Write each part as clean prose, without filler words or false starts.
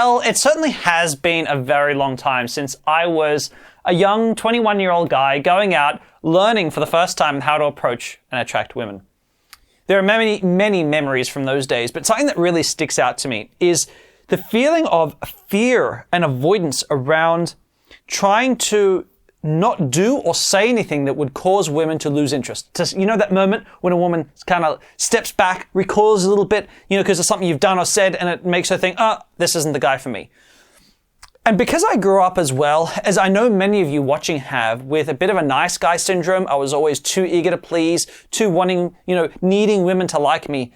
Well, it certainly has been a very long time since I was a young 21-year-old guy going out learning for the first time how to approach and attract women. There are many, many memories from those days, but something that really sticks out to me is the feeling of fear and avoidance around trying to not do or say anything that would cause women to lose interest. You know that moment when a woman kind of steps back, recoils a little bit, because of something you've done or said, and it makes her think, this isn't the guy for me. And because I grew up as well, as I know many of you watching have, with a bit of a nice guy syndrome, I was always too eager to please, too wanting, needing women to like me.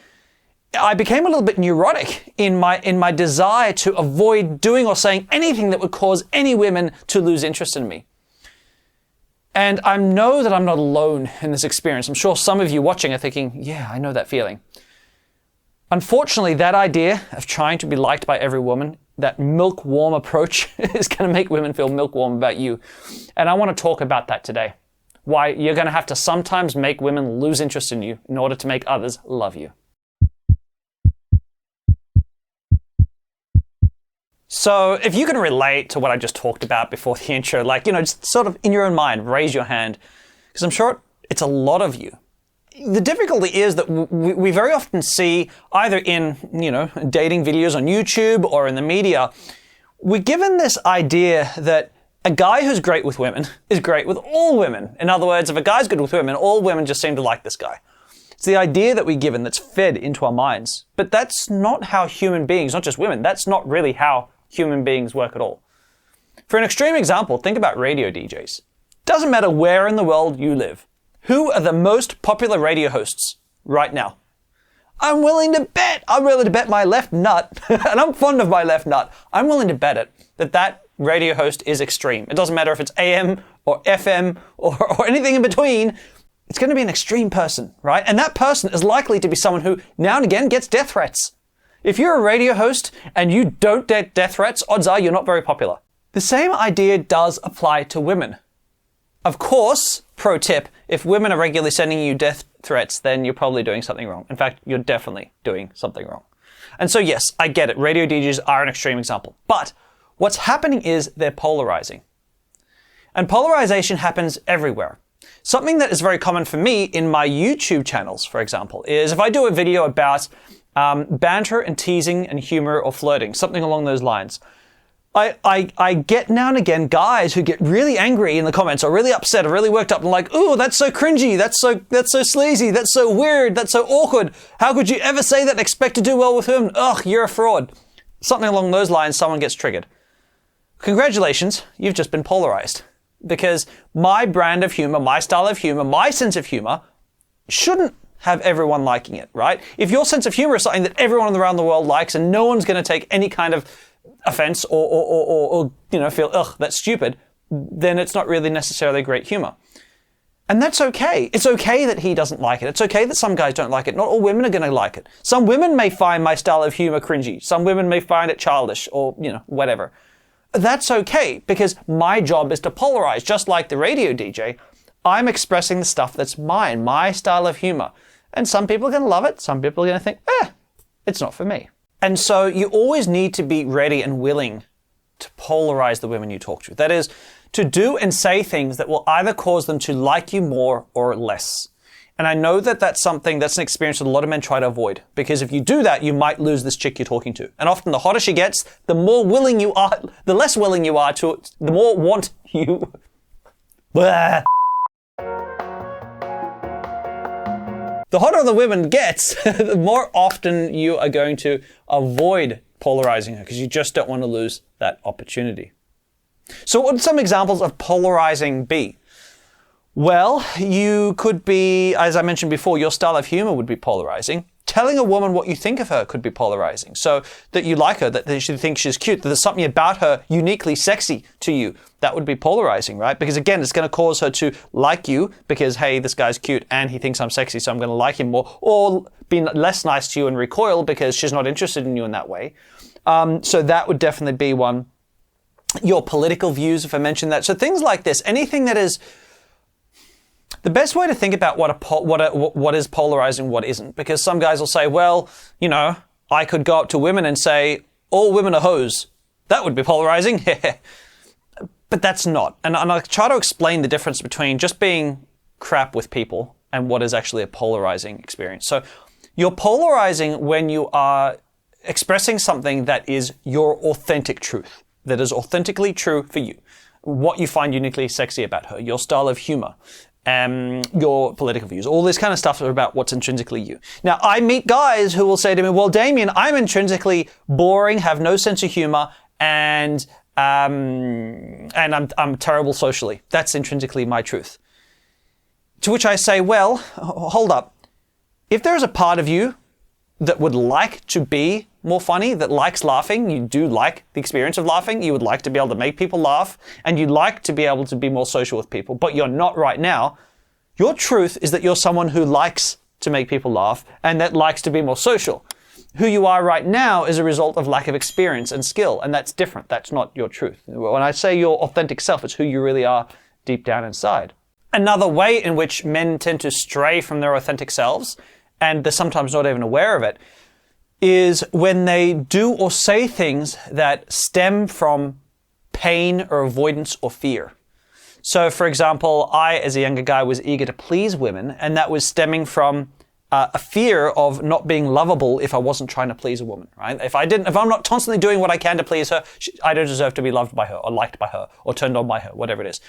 I became a little bit neurotic in my desire to avoid doing or saying anything that would cause any women to lose interest in me. And I know that I'm not alone in this experience. I'm sure some of you watching are thinking, yeah, I know that feeling. Unfortunately, that idea of trying to be liked by every woman, that milk-warm approach, is going to make women feel milk-warm about you. And I want to talk about that today. Why you're going to have to sometimes make women lose interest in you in order to make others love you. So if you can relate to what I just talked about before the intro, just sort of in your own mind, raise your hand, because I'm sure it's a lot of you. The difficulty is that we very often see either in, dating videos on YouTube or in the media, we're given this idea that a guy who's great with women is great with all women. In other words, if a guy's good with women, all women just seem to like this guy. It's the idea that we're given that's fed into our minds. But that's not how human beings, not just women, that's not really how human beings work at all. For an extreme example, think about radio DJs. Doesn't matter where in the world you live. Who are the most popular radio hosts right now? I'm willing to bet my left nut, and I'm fond of my left nut, I'm willing to bet it that radio host is extreme. It doesn't matter if it's AM or FM or anything in between. It's going to be an extreme person, right? And that person is likely to be someone who now and again gets death threats. If you're a radio host and you don't get death threats, odds are you're not very popular. The same idea does apply to women. Of course, pro tip, if women are regularly sending you death threats, then you're probably doing something wrong. In fact, you're definitely doing something wrong. And so yes, I get it. Radio DJs are an extreme example. But what's happening is they're polarizing. And polarization happens everywhere. Something that is very common for me in my YouTube channels, for example, is if I do a video about banter and teasing and humor or flirting, something along those lines. I get now and again guys who get really angry in the comments or really upset or really worked up and like, ooh, that's so cringy, that's so sleazy, that's so weird, that's so awkward. How could you ever say that and expect to do well with him? Ugh, you're a fraud. Something along those lines, someone gets triggered. Congratulations, you've just been polarized. Because my brand of humor, my style of humor, my sense of humor shouldn't have everyone liking it, right? If your sense of humor is something that everyone around the world likes and no one's going to take any kind of offense or feel, ugh, that's stupid, then it's not really necessarily great humor. And that's okay. It's okay that he doesn't like it. It's okay that some guys don't like it. Not all women are going to like it. Some women may find my style of humor cringy. Some women may find it childish or, whatever. That's okay, because my job is to polarize. Just like the radio DJ, I'm expressing the stuff that's mine, my style of humor. And some people are going to love it. Some people are going to think, it's not for me. And so you always need to be ready and willing to polarize the women you talk to. That is, to do and say things that will either cause them to like you more or less. And I know that that's an experience that a lot of men try to avoid. Because if you do that, you might lose this chick you're talking to. And often the hotter she gets, the more willing you are, the less willing you are to, the more want you. Blah. The hotter the woman gets, the more often you are going to avoid polarizing her because you just don't want to lose that opportunity. So what would some examples of polarizing be? Well, you could be, as I mentioned before, your style of humor would be polarizing. Telling a woman what you think of her could be polarizing. So that you like her, that you think she's cute, that there's something about her uniquely sexy to you. That would be polarizing, right? Because again, it's going to cause her to like you because, hey, this guy's cute and he thinks I'm sexy, so I'm going to like him more. Or be less nice to you and recoil because she's not interested in you in that way. So that would definitely be one. Your political views, if I mentioned that. So things like this, anything that is... The best way to think about what is polarizing, what isn't, because some guys will say, well, I could go up to women and say, all women are hoes, That would be polarizing. But that's not. And I try to explain the difference between just being crap with people and what is actually a polarizing experience. So you're polarizing when you are expressing something that is your authentic truth, that is authentically true for you. What you find uniquely sexy about her, your style of humor, your political views, all this kind of stuff are about what's intrinsically you. Now, I meet guys who will say to me, well, Damien, I'm intrinsically boring, have no sense of humor, and I'm terrible socially. That's intrinsically my truth. To which I say, well, hold up. If there's a part of you that would like to be more funny, that likes laughing, you do like the experience of laughing, you would like to be able to make people laugh, and you'd like to be able to be more social with people, but you're not right now, your truth is that you're someone who likes to make people laugh and that likes to be more social. Who you are right now is a result of lack of experience and skill, and that's different. That's not your truth. When I say your authentic self, it's who you really are deep down inside. Another way in which men tend to stray from their authentic selves, and they're sometimes not even aware of it, is when they do or say things that stem from pain or avoidance or fear. So, for example, I, as a younger guy, was eager to please women, and that was stemming from a fear of not being lovable if I wasn't trying to please a woman, right? If I'm not constantly doing what I can to please her, I don't deserve to be loved by her, or liked by her, or turned on by her, whatever it is.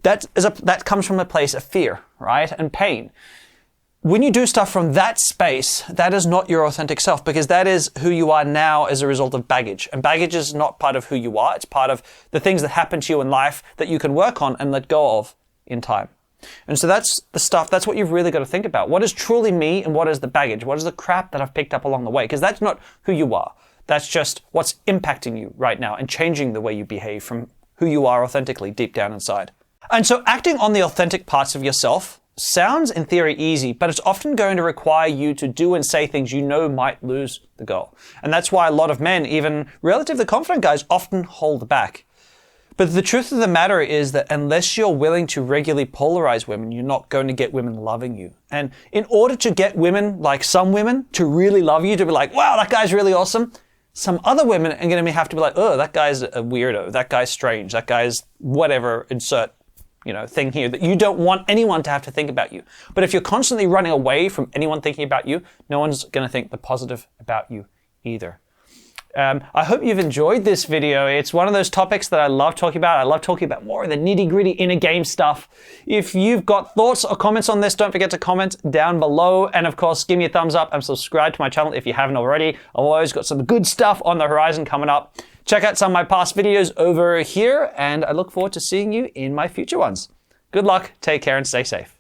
That comes from a place of fear, right? And pain. When you do stuff from that space, that is not your authentic self, because that is who you are now as a result of baggage. And baggage is not part of who you are. It's part of the things that happen to you in life that you can work on and let go of in time. And so that's the stuff, that's what you've really got to think about. What is truly me and what is the baggage? What is the crap that I've picked up along the way? Because that's not who you are. That's just what's impacting you right now and changing the way you behave from who you are authentically deep down inside. And so acting on the authentic parts of yourself sounds in theory easy, but it's often going to require you to do and say things you know might lose the girl. And that's why a lot of men, even relatively confident guys, often hold back. But the truth of the matter is that unless you're willing to regularly polarize women, you're not going to get women loving you. And in order to get women, like some women, to really love you, to be like, wow, that guy's really awesome, some other women are going to have to be like, oh, that guy's a weirdo, that guy's strange, that guy's whatever, insert thing here, that you don't want anyone to have to think about you. But if you're constantly running away from anyone thinking about you, no one's going to think the positive about you either. I hope you've enjoyed this video. It's one of those topics that I love talking about. I love talking about more of the nitty-gritty inner game stuff. If you've got thoughts or comments on this, don't forget to comment down below. And of course, give me a thumbs up and subscribe to my channel if you haven't already. I've always got some good stuff on the horizon coming up. Check out some of my past videos over here, and I look forward to seeing you in my future ones. Good luck, take care, and stay safe.